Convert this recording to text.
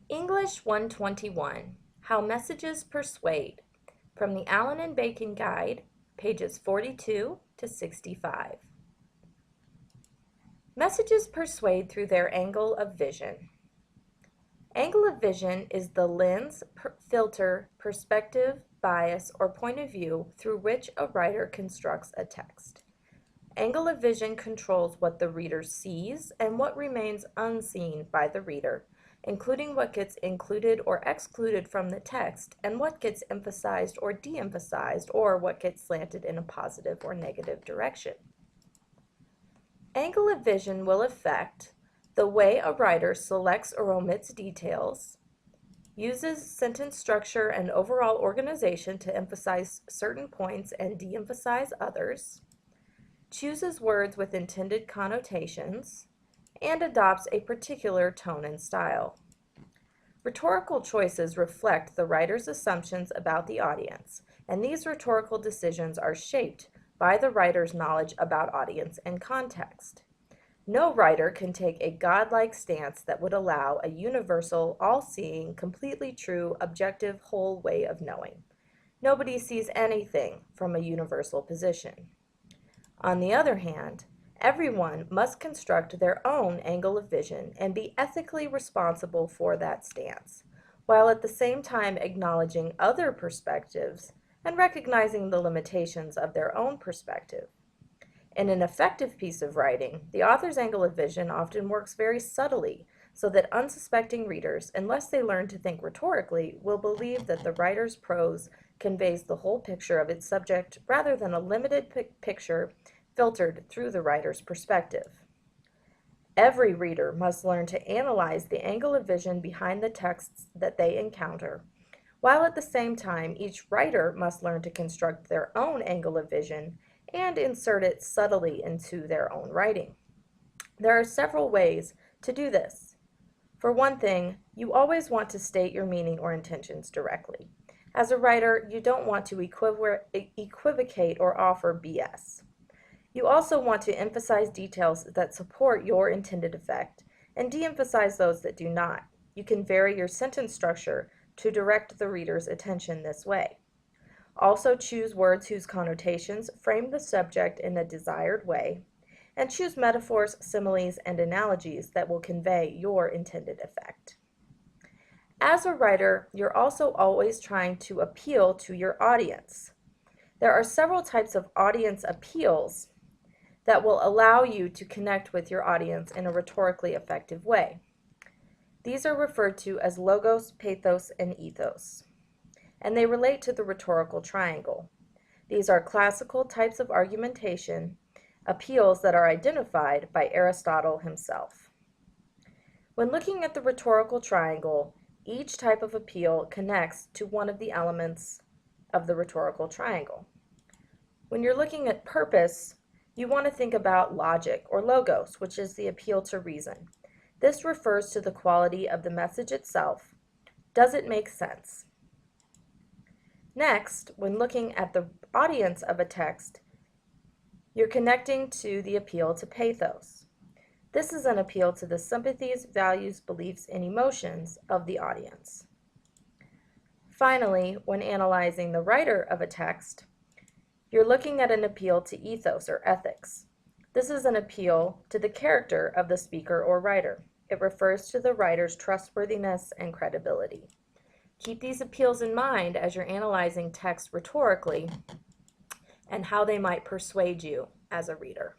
English 121, How Messages Persuade, from the Allen and Bacon Guide, pages 42 to 65. Messages persuade through their angle of vision. Angle of vision is the lens, filter, perspective, bias, or point of view through which a writer constructs a text. Angle of vision controls what the reader sees and what remains unseen by the reader, including what gets included or excluded from the text and what gets emphasized or de-emphasized, or what gets slanted in a positive or negative direction. Angle of vision will affect the way a writer selects or omits details, uses sentence structure and overall organization to emphasize certain points and de-emphasize others, chooses words with intended connotations, and adopts a particular tone and style. Rhetorical choices reflect the writer's assumptions about the audience, and these rhetorical decisions are shaped by the writer's knowledge about audience and context. No writer can take a godlike stance that would allow a universal, all-seeing, completely true, objective, whole way of knowing. Nobody sees anything from a universal position. On the other hand, everyone must construct their own angle of vision and be ethically responsible for that stance, while at the same time acknowledging other perspectives and recognizing the limitations of their own perspective. In an effective piece of writing, the author's angle of vision often works very subtly, so that unsuspecting readers, unless they learn to think rhetorically, will believe that the writer's prose conveys the whole picture of its subject rather than a limited picture filtered through the writer's perspective. Every reader must learn to analyze the angle of vision behind the texts that they encounter, while at the same time each writer must learn to construct their own angle of vision and insert it subtly into their own writing. There are several ways to do this. For one thing, you always want to state your meaning or intentions directly. As a writer, you don't want to equivocate or offer BS. You also want to emphasize details that support your intended effect and de-emphasize those that do not. You can vary your sentence structure to direct the reader's attention this way. Also choose words whose connotations frame the subject in a desired way, and choose metaphors, similes, and analogies that will convey your intended effect. As a writer, you're also always trying to appeal to your audience. There are several types of audience appeals that will allow you to connect with your audience in a rhetorically effective way. These are referred to as logos, pathos, and ethos, and they relate to the rhetorical triangle. These are classical types of argumentation, appeals that are identified by Aristotle himself. When looking at the rhetorical triangle, each type of appeal connects to one of the elements of the rhetorical triangle. When you're looking at purpose, you want to think about logic, or logos, which is the appeal to reason. This refers to the quality of the message itself. Does it make sense? Next, when looking at the audience of a text, you're connecting to the appeal to pathos. This is an appeal to the sympathies, values, beliefs, and emotions of the audience. Finally, when analyzing the writer of a text, you're looking at an appeal to ethos or ethics. This is an appeal to the character of the speaker or writer. It refers to the writer's trustworthiness and credibility. Keep these appeals in mind as you're analyzing text rhetorically and how they might persuade you as a reader.